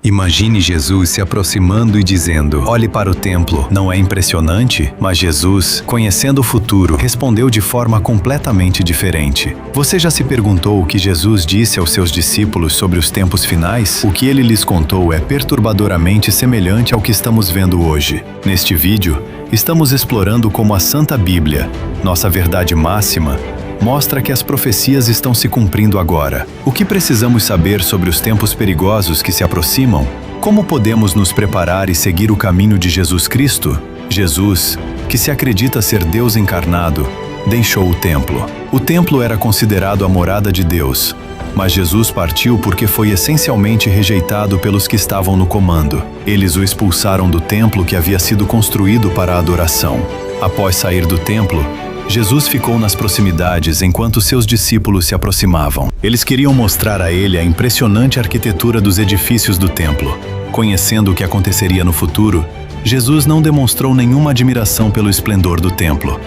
Imagine Jesus se aproximando e dizendo: olhe para o templo, não é impressionante? Mas Jesus, conhecendo o futuro, respondeu de forma completamente diferente. Você já se perguntou o que Jesus disse aos seus discípulos sobre os tempos finais? O que ele lhes contou é perturbadoramente semelhante ao que estamos vendo hoje. Neste vídeo, estamos explorando como a Santa Bíblia, nossa verdade máxima, mostra que as profecias estão se cumprindo agora. O que precisamos saber sobre os tempos perigosos que se aproximam? Como podemos nos preparar e seguir o caminho de Jesus Cristo? Jesus, que se acredita ser Deus encarnado, deixou o templo. O templo era considerado a morada de Deus, mas Jesus partiu porque foi essencialmente rejeitado pelos que estavam no comando. Eles o expulsaram do templo que havia sido construído para a adoração. Após sair do templo, Jesus ficou nas proximidades enquanto seus discípulos se aproximavam. Eles queriam mostrar a ele a impressionante arquitetura dos edifícios do templo. Conhecendo o que aconteceria no futuro, Jesus não demonstrou nenhuma admiração pelo esplendor do templo.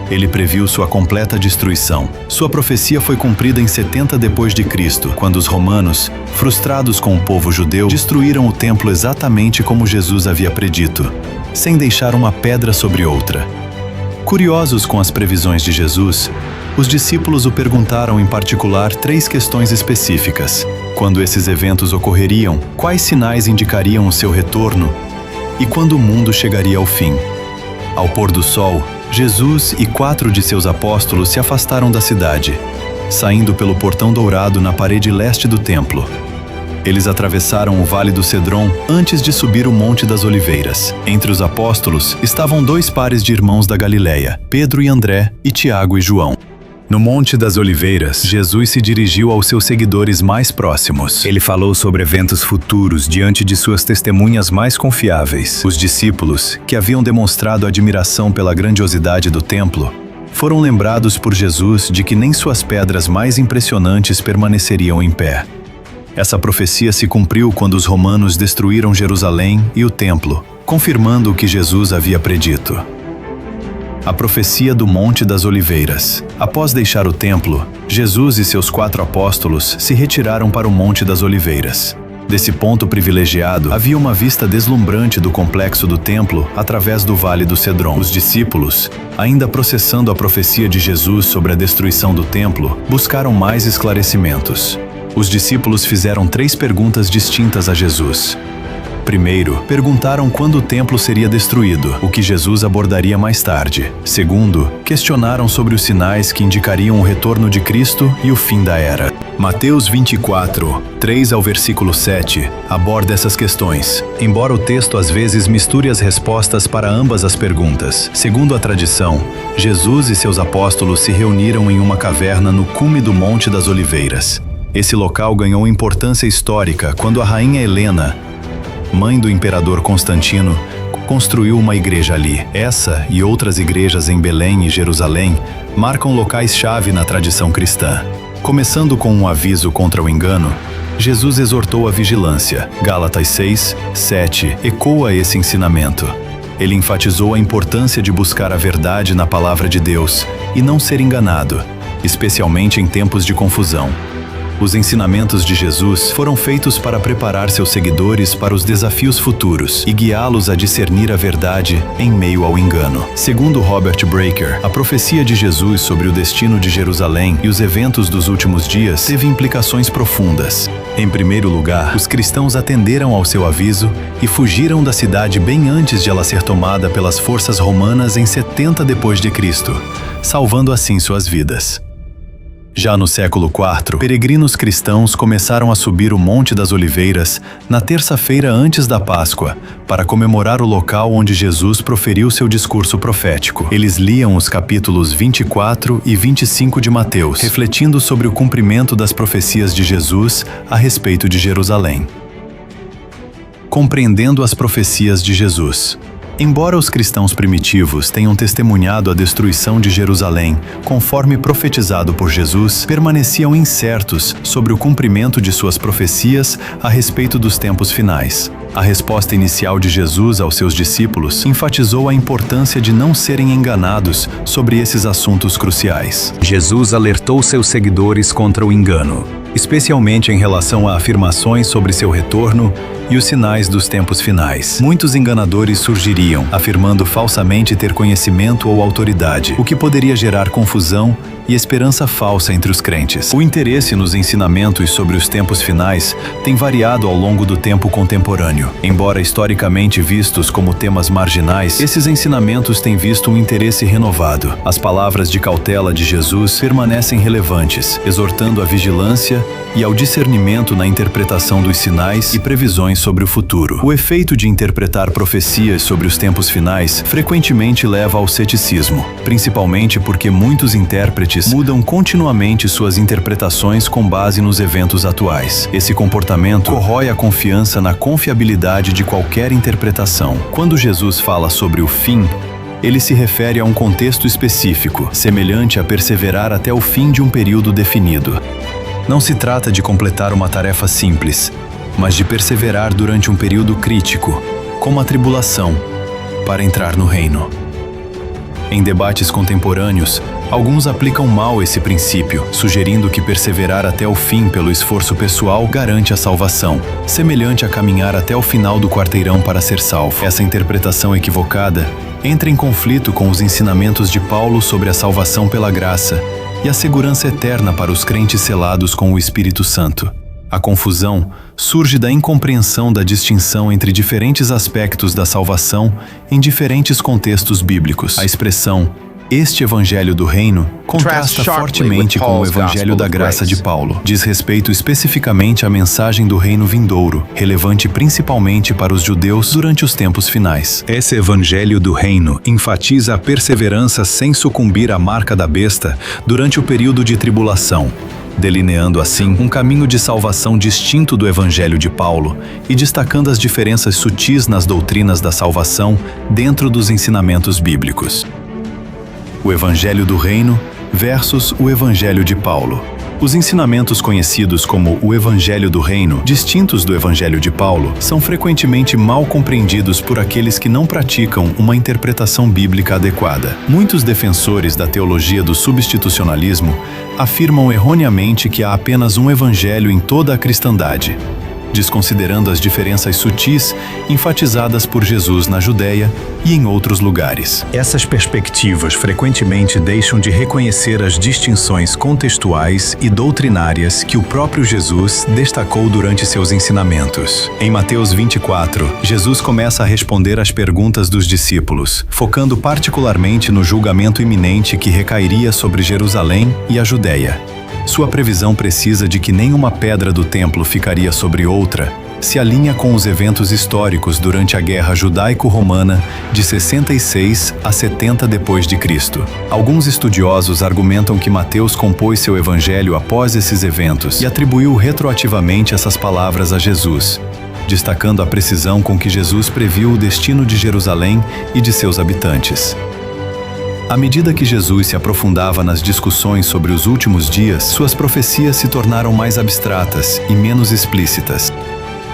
Ele previu sua completa destruição. Sua profecia foi cumprida em 70 d.C., quando os romanos, frustrados com o povo judeu, destruíram o templo exatamente como Jesus havia predito, sem deixar uma pedra sobre outra. Curiosos com as previsões de Jesus, os discípulos o perguntaram em particular 3 questões específicas. Quando esses eventos ocorreriam, quais sinais indicariam o seu retorno e quando o mundo chegaria ao fim? Ao pôr do sol, Jesus e 4 de seus apóstolos se afastaram da cidade, saindo pelo portão dourado na parede leste do templo. Eles atravessaram o Vale do Cedron antes de subir o Monte das Oliveiras. Entre os apóstolos estavam 2 pares de irmãos da Galileia, Pedro e André, e Tiago e João. No Monte das Oliveiras, Jesus se dirigiu aos seus seguidores mais próximos. Ele falou sobre eventos futuros diante de suas testemunhas mais confiáveis. Os discípulos, que haviam demonstrado admiração pela grandiosidade do templo, foram lembrados por Jesus de que nem suas pedras mais impressionantes permaneceriam em pé. Essa profecia se cumpriu quando os romanos destruíram Jerusalém e o templo, confirmando o que Jesus havia predito. A profecia do Monte das Oliveiras. Após deixar o templo, Jesus e seus 4 apóstolos se retiraram para o Monte das Oliveiras. Desse ponto privilegiado, havia uma vista deslumbrante do complexo do templo através do Vale do Cedron. Os discípulos, ainda processando a profecia de Jesus sobre a destruição do templo, buscaram mais esclarecimentos. Os discípulos fizeram 3 perguntas distintas a Jesus. Primeiro, perguntaram quando o templo seria destruído, o que Jesus abordaria mais tarde. Segundo, questionaram sobre os sinais que indicariam o retorno de Cristo e o fim da era. Mateus 24, 3 ao versículo 7, aborda essas questões, embora o texto às vezes misture as respostas para ambas as perguntas. Segundo a tradição, Jesus e seus apóstolos se reuniram em uma caverna no cume do Monte das Oliveiras. Esse local ganhou importância histórica quando a rainha Helena, mãe do imperador Constantino, construiu uma igreja ali. Essa e outras igrejas em Belém e Jerusalém marcam locais-chave na tradição cristã. Começando com um aviso contra o engano, Jesus exortou a vigilância. Gálatas 6, 7 ecoa esse ensinamento. Ele enfatizou a importância de buscar a verdade na palavra de Deus e não ser enganado, especialmente em tempos de confusão. Os ensinamentos de Jesus foram feitos para preparar seus seguidores para os desafios futuros e guiá-los a discernir a verdade em meio ao engano. Segundo Robert Breaker, a profecia de Jesus sobre o destino de Jerusalém e os eventos dos últimos dias teve implicações profundas. Em primeiro lugar, os cristãos atenderam ao seu aviso e fugiram da cidade bem antes de ela ser tomada pelas forças romanas em 70 d.C., salvando assim suas vidas. Já no século IV, peregrinos cristãos começaram a subir o Monte das Oliveiras na terça-feira antes da Páscoa, para comemorar o local onde Jesus proferiu seu discurso profético. Eles liam os capítulos 24 e 25 de Mateus, refletindo sobre o cumprimento das profecias de Jesus a respeito de Jerusalém. Compreendendo as profecias de Jesus. Embora os cristãos primitivos tenham testemunhado a destruição de Jerusalém, conforme profetizado por Jesus, permaneciam incertos sobre o cumprimento de suas profecias a respeito dos tempos finais. A resposta inicial de Jesus aos seus discípulos enfatizou a importância de não serem enganados sobre esses assuntos cruciais. Jesus alertou seus seguidores contra o engano, especialmente em relação a afirmações sobre seu retorno e os sinais dos tempos finais. Muitos enganadores surgiriam, afirmando falsamente ter conhecimento ou autoridade, o que poderia gerar confusão e esperança falsa entre os crentes. O interesse nos ensinamentos sobre os tempos finais tem variado ao longo do tempo contemporâneo. Embora historicamente vistos como temas marginais, esses ensinamentos têm visto um interesse renovado. As palavras de cautela de Jesus permanecem relevantes, exortando à vigilância e ao discernimento na interpretação dos sinais e previsões sobre o futuro. O efeito de interpretar profecias sobre os tempos finais frequentemente leva ao ceticismo, principalmente porque muitos intérpretes mudam continuamente suas interpretações com base nos eventos atuais. Esse comportamento corrói a confiança na confiabilidade de qualquer interpretação. Quando Jesus fala sobre o fim, ele se refere a um contexto específico, semelhante a perseverar até o fim de um período definido. Não se trata de completar uma tarefa simples, mas de perseverar durante um período crítico, como a tribulação, para entrar no reino. Em debates contemporâneos, alguns aplicam mal esse princípio, sugerindo que perseverar até o fim pelo esforço pessoal garante a salvação, semelhante a caminhar até o final do quarteirão para ser salvo. Essa interpretação equivocada entra em conflito com os ensinamentos de Paulo sobre a salvação pela graça e a segurança eterna para os crentes selados com o Espírito Santo. A confusão surge da incompreensão da distinção entre diferentes aspectos da salvação em diferentes contextos bíblicos. A expressão "este evangelho do reino" contrasta fortemente com o evangelho da graça de Paulo. Diz respeito especificamente à mensagem do reino vindouro, relevante principalmente para os judeus durante os tempos finais. Esse evangelho do reino enfatiza a perseverança sem sucumbir à marca da besta durante o período de tribulação, delineando assim um caminho de salvação distinto do Evangelho de Paulo e destacando as diferenças sutis nas doutrinas da salvação dentro dos ensinamentos bíblicos. O Evangelho do Reino versus o Evangelho de Paulo. Os ensinamentos conhecidos como o Evangelho do Reino, distintos do Evangelho de Paulo, são frequentemente mal compreendidos por aqueles que não praticam uma interpretação bíblica adequada. Muitos defensores da teologia do substitucionalismo afirmam erroneamente que há apenas um evangelho em toda a cristandade, desconsiderando as diferenças sutis enfatizadas por Jesus na Judéia e em outros lugares. Essas perspectivas frequentemente deixam de reconhecer as distinções contextuais e doutrinárias que o próprio Jesus destacou durante seus ensinamentos. Em Mateus 24, Jesus começa a responder às perguntas dos discípulos, focando particularmente no julgamento iminente que recairia sobre Jerusalém e a Judéia. Sua previsão precisa de que nenhuma pedra do templo ficaria sobre outra se alinha com os eventos históricos durante a Guerra Judaico-Romana de 66 a 70 d.C. Alguns estudiosos argumentam que Mateus compôs seu evangelho após esses eventos e atribuiu retroativamente essas palavras a Jesus, destacando a precisão com que Jesus previu o destino de Jerusalém e de seus habitantes. À medida que Jesus se aprofundava nas discussões sobre os últimos dias, suas profecias se tornaram mais abstratas e menos explícitas.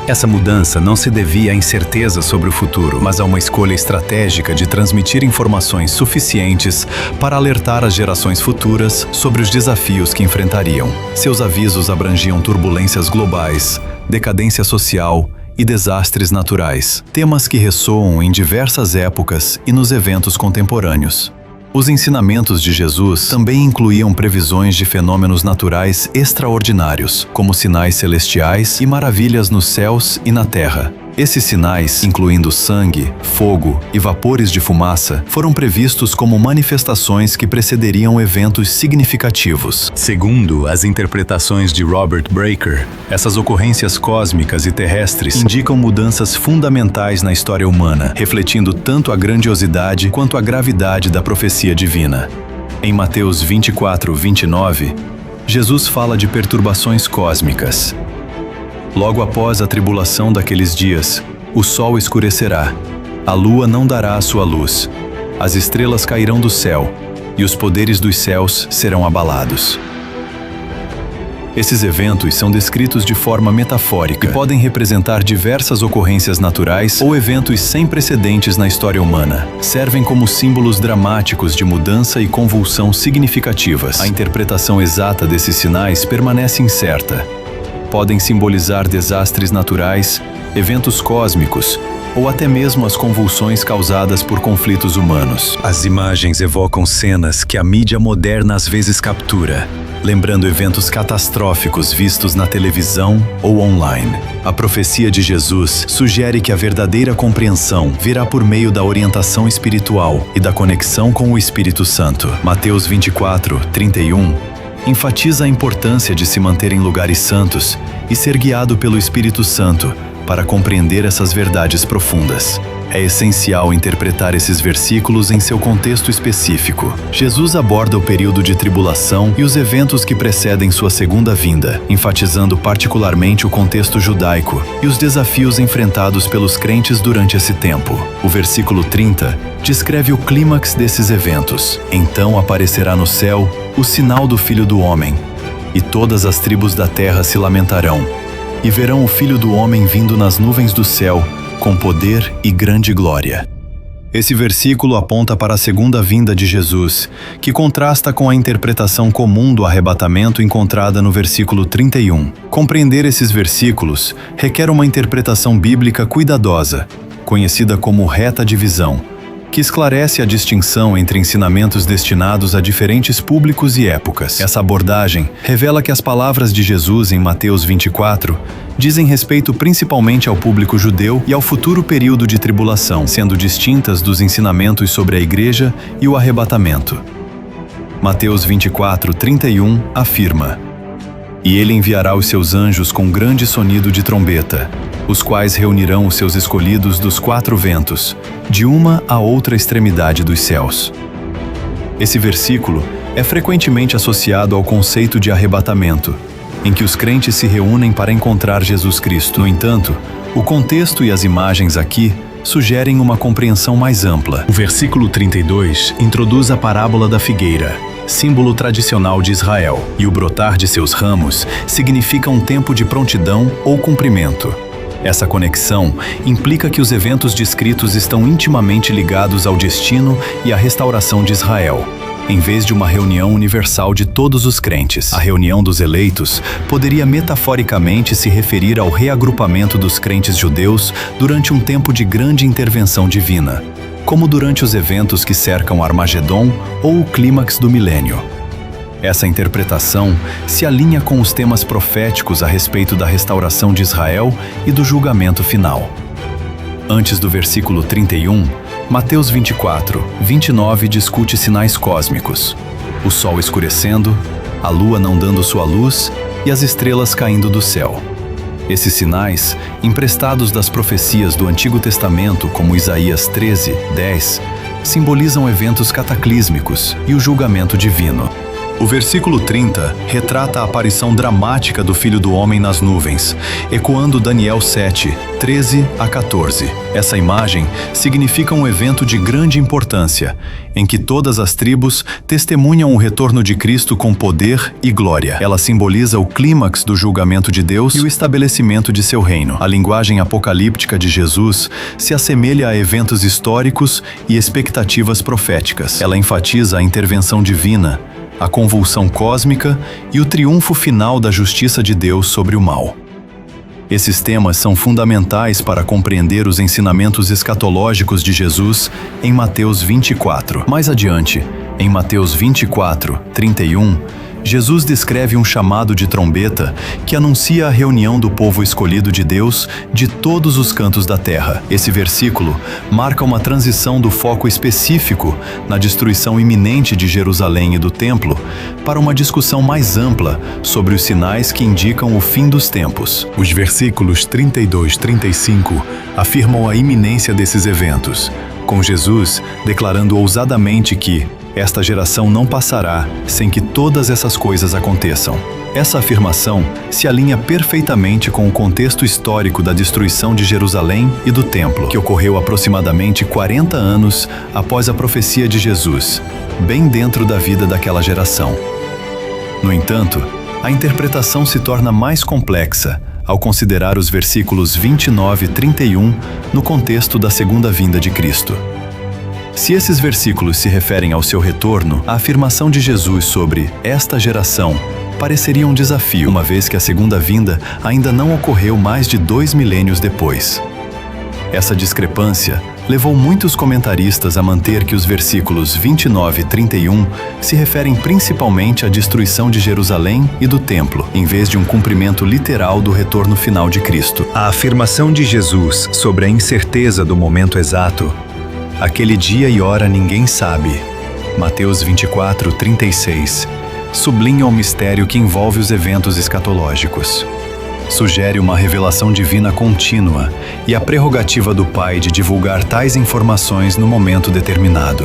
Essa mudança não se devia à incerteza sobre o futuro, mas a uma escolha estratégica de transmitir informações suficientes para alertar as gerações futuras sobre os desafios que enfrentariam. Seus avisos abrangiam turbulências globais, decadência social e desastres naturais, temas que ressoam em diversas épocas e nos eventos contemporâneos. Os ensinamentos de Jesus também incluíam previsões de fenômenos naturais extraordinários, como sinais celestiais e maravilhas nos céus e na terra. Esses sinais, incluindo sangue, fogo e vapores de fumaça, foram previstos como manifestações que precederiam eventos significativos. Segundo as interpretações de Robert Breaker, essas ocorrências cósmicas e terrestres indicam mudanças fundamentais na história humana, refletindo tanto a grandiosidade quanto a gravidade da profecia divina. Em Mateus 24, 29, Jesus fala de perturbações cósmicas. Logo após a tribulação daqueles dias, o sol escurecerá, a lua não dará a sua luz, as estrelas cairão do céu, e os poderes dos céus serão abalados. Esses eventos são descritos de forma metafórica e podem representar diversas ocorrências naturais ou eventos sem precedentes na história humana. Servem como símbolos dramáticos de mudança e convulsão significativas. A interpretação exata desses sinais permanece incerta. Podem simbolizar desastres naturais, eventos cósmicos, ou até mesmo as convulsões causadas por conflitos humanos. As imagens evocam cenas que a mídia moderna às vezes captura, lembrando eventos catastróficos vistos na televisão ou online. A profecia de Jesus sugere que a verdadeira compreensão virá por meio da orientação espiritual e da conexão com o Espírito Santo. Mateus 24, 31 enfatiza a importância de se manter em lugares santos e ser guiado pelo Espírito Santo para compreender essas verdades profundas. É essencial interpretar esses versículos em seu contexto específico. Jesus aborda o período de tribulação e os eventos que precedem sua segunda vinda, enfatizando particularmente o contexto judaico e os desafios enfrentados pelos crentes durante esse tempo. O versículo 30 descreve o clímax desses eventos. Então aparecerá no céu o sinal do Filho do Homem, e todas as tribos da terra se lamentarão, e verão o Filho do Homem vindo nas nuvens do céu, com poder e grande glória. Esse versículo aponta para a segunda vinda de Jesus, que contrasta com a interpretação comum do arrebatamento encontrada no versículo 31. Compreender esses versículos requer uma interpretação bíblica cuidadosa, conhecida como reta divisão, que esclarece a distinção entre ensinamentos destinados a diferentes públicos e épocas. Essa abordagem revela que as palavras de Jesus em Mateus 24 dizem respeito principalmente ao público judeu e ao futuro período de tribulação, sendo distintas dos ensinamentos sobre a igreja e o arrebatamento. Mateus 24, 31 afirma: "E ele enviará os seus anjos com grande sonido de trombeta, os quais reunirão os seus escolhidos dos quatro ventos, de uma a outra extremidade dos céus." Esse versículo é frequentemente associado ao conceito de arrebatamento, em que os crentes se reúnem para encontrar Jesus Cristo. No entanto, o contexto e as imagens aqui sugerem uma compreensão mais ampla. O versículo 32 introduz a parábola da figueira, símbolo tradicional de Israel, e o brotar de seus ramos significa um tempo de prontidão ou cumprimento. Essa conexão implica que os eventos descritos estão intimamente ligados ao destino e à restauração de Israel, em vez de uma reunião universal de todos os crentes. A reunião dos eleitos poderia metaforicamente se referir ao reagrupamento dos crentes judeus durante um tempo de grande intervenção divina, como durante os eventos que cercam Armagedon ou o clímax do milênio. Essa interpretação se alinha com os temas proféticos a respeito da restauração de Israel e do julgamento final. Antes do versículo 31, Mateus 24, 29 discute sinais cósmicos: o sol escurecendo, a lua não dando sua luz e as estrelas caindo do céu. Esses sinais, emprestados das profecias do Antigo Testamento, como Isaías 13, 10, simbolizam eventos cataclísmicos e o julgamento divino. O versículo 30 retrata a aparição dramática do Filho do Homem nas nuvens, ecoando Daniel 7, 13 a 14. Essa imagem significa um evento de grande importância, em que todas as tribos testemunham o retorno de Cristo com poder e glória. Ela simboliza o clímax do julgamento de Deus e o estabelecimento de seu reino. A linguagem apocalíptica de Jesus se assemelha a eventos históricos e expectativas proféticas. Ela enfatiza a intervenção divina, a convulsão cósmica e o triunfo final da justiça de Deus sobre o mal. Esses temas são fundamentais para compreender os ensinamentos escatológicos de Jesus em Mateus 24. Mais adiante, em Mateus 24, 31, Jesus descreve um chamado de trombeta que anuncia a reunião do povo escolhido de Deus de todos os cantos da terra. Esse versículo marca uma transição do foco específico na destruição iminente de Jerusalém e do templo para uma discussão mais ampla sobre os sinais que indicam o fim dos tempos. Os versículos 32 e 35 afirmam a iminência desses eventos, com Jesus declarando ousadamente que esta geração não passará sem que todas essas coisas aconteçam. Essa afirmação se alinha perfeitamente com o contexto histórico da destruição de Jerusalém e do templo, que ocorreu aproximadamente 40 anos após a profecia de Jesus, bem dentro da vida daquela geração. No entanto, A interpretação se torna mais complexa ao considerar os versículos 29 e 31 no contexto da segunda vinda de Cristo. Se esses versículos se referem ao seu retorno, a afirmação de Jesus sobre esta geração pareceria um desafio, uma vez que a segunda vinda ainda não ocorreu mais de 2 milênios depois. Essa discrepância levou muitos comentaristas a manter que os versículos 29 e 31 se referem principalmente à destruição de Jerusalém e do templo, em vez de um cumprimento literal do retorno final de Cristo. A afirmação de Jesus sobre a incerteza do momento exato, aquele dia e hora ninguém sabe, Mateus 24, 36, sublinha o mistério que envolve os eventos escatológicos. Sugere uma revelação divina contínua e a prerrogativa do Pai de divulgar tais informações no momento determinado.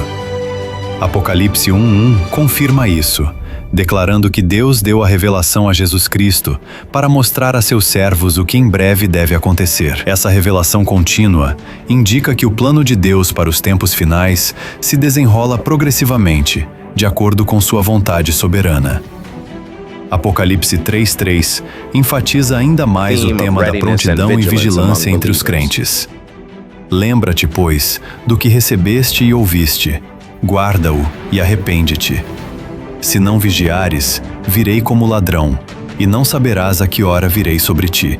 Apocalipse 1:1 confirma isso, declarando que Deus deu a revelação a Jesus Cristo para mostrar a seus servos o que em breve deve acontecer. Essa revelação contínua indica que o plano de Deus para os tempos finais se desenrola progressivamente, de acordo com sua vontade soberana. Apocalipse 3:3 enfatiza ainda mais o tema da prontidão e vigilância entre os crentes. Lembra-te, pois, do que recebeste e ouviste, guarda-o e arrepende-te. Se não vigiares, virei como ladrão, e não saberás a que hora virei sobre ti.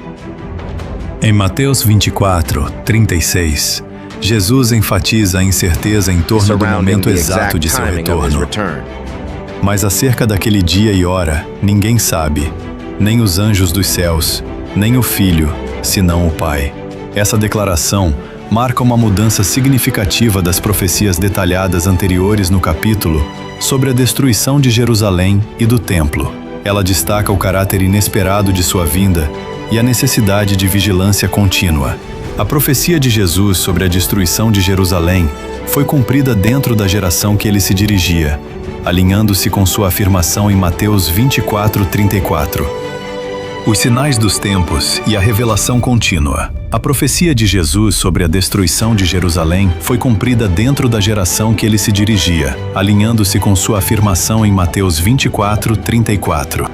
Em Mateus 24, 36, Jesus enfatiza a incerteza em torno do momento exato de seu retorno. Mas acerca daquele dia e hora, ninguém sabe, nem os anjos dos céus, nem o Filho, senão o Pai. Essa declaração marca uma mudança significativa das profecias detalhadas anteriores no capítulo sobre a destruição de Jerusalém e do templo. Ela destaca o caráter inesperado de sua vinda e a necessidade de vigilância contínua. A profecia de Jesus sobre a destruição de Jerusalém foi cumprida dentro da geração que ele se dirigia, alinhando-se com sua afirmação em Mateus 24:34. Os sinais dos tempos e a revelação contínua. A profecia de Jesus sobre a destruição de Jerusalém foi cumprida dentro da geração que ele se dirigia, alinhando-se com sua afirmação em Mateus 24:34.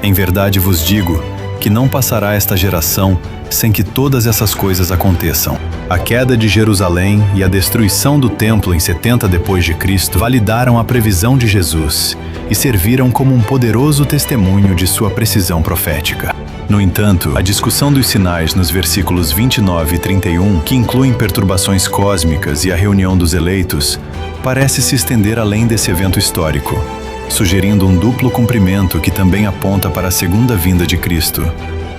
Em verdade vos digo que não passará esta geração sem que todas essas coisas aconteçam. A queda de Jerusalém e a destruição do templo em 70 depois de Cristo validaram a previsão de Jesus e serviram como um poderoso testemunho de sua precisão profética. No entanto, a discussão dos sinais nos versículos 29 e 31, que incluem perturbações cósmicas e a reunião dos eleitos, parece se estender além desse evento histórico, sugerindo um duplo cumprimento que também aponta para a segunda vinda de Cristo.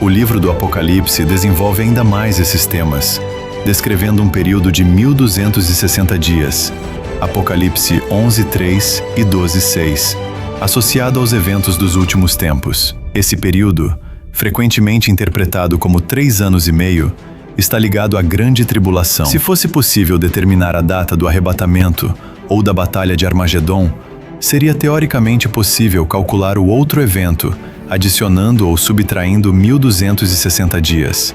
O livro do Apocalipse desenvolve ainda mais esses temas, descrevendo um período de 1260 dias, Apocalipse 11:3 e 12:6, associado aos eventos dos últimos tempos. Esse período, frequentemente interpretado como 3 anos e meio, está ligado à Grande Tribulação. Se fosse possível determinar a data do arrebatamento ou da Batalha de Armagedon, seria teoricamente possível calcular o outro evento, adicionando ou subtraindo 1260 dias.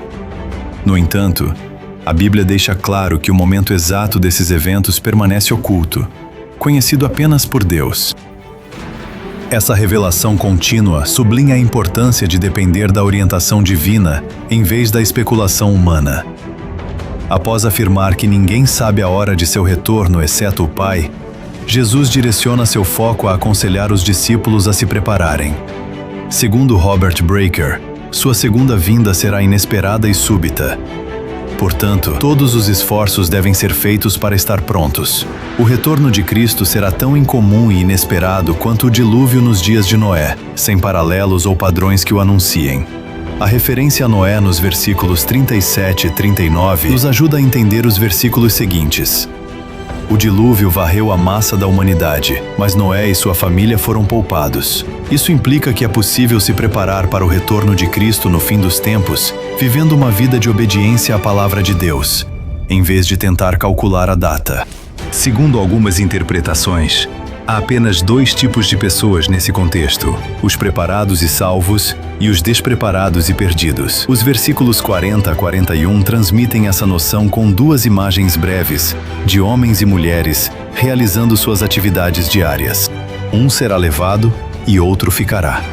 No entanto, a Bíblia deixa claro que o momento exato desses eventos permanece oculto, conhecido apenas por Deus. Essa revelação contínua sublinha a importância de depender da orientação divina em vez da especulação humana. Após afirmar que ninguém sabe a hora de seu retorno exceto o Pai, Jesus direciona seu foco a aconselhar os discípulos a se prepararem. Segundo Robert Breaker, sua segunda vinda será inesperada e súbita. Portanto, todos os esforços devem ser feitos para estar prontos. O retorno de Cristo será tão incomum e inesperado quanto o dilúvio nos dias de Noé, sem paralelos ou padrões que o anunciem. A referência a Noé nos versículos 37 e 39 nos ajuda a entender os versículos seguintes. O dilúvio varreu a massa da humanidade, mas Noé e sua família foram poupados. Isso implica que é possível se preparar para o retorno de Cristo no fim dos tempos, vivendo uma vida de obediência à palavra de Deus, em vez de tentar calcular a data. Segundo algumas interpretações, há apenas 2 tipos de pessoas nesse contexto: os preparados e salvos e os despreparados e perdidos. Os versículos 40 a 41 transmitem essa noção com 2 imagens breves de homens e mulheres realizando suas atividades diárias. Um será levado e outro ficará.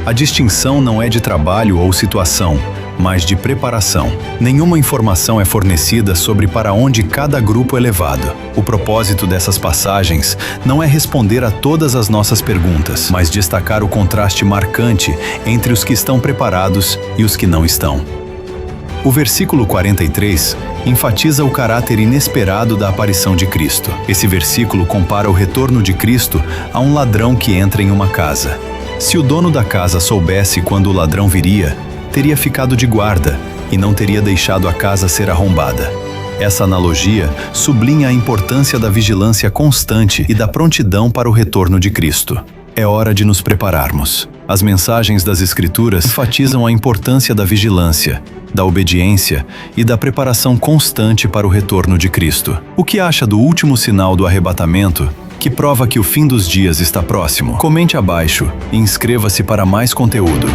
A distinção não é de trabalho ou situação, mas de preparação. Nenhuma informação é fornecida sobre para onde cada grupo é levado. O propósito dessas passagens não é responder a todas as nossas perguntas, mas destacar o contraste marcante entre os que estão preparados e os que não estão. O versículo 43 enfatiza o caráter inesperado da aparição de Cristo. Esse versículo compara o retorno de Cristo a um ladrão que entra em uma casa. Se o dono da casa soubesse quando o ladrão viria, teria ficado de guarda e não teria deixado a casa ser arrombada. Essa analogia sublinha a importância da vigilância constante e da prontidão para o retorno de Cristo. É hora de nos prepararmos. As mensagens das Escrituras enfatizam a importância da vigilância, da obediência e da preparação constante para o retorno de Cristo. O que acha do último sinal do arrebatamento, que prova que o fim dos dias está próximo? Comente abaixo e inscreva-se para mais conteúdo.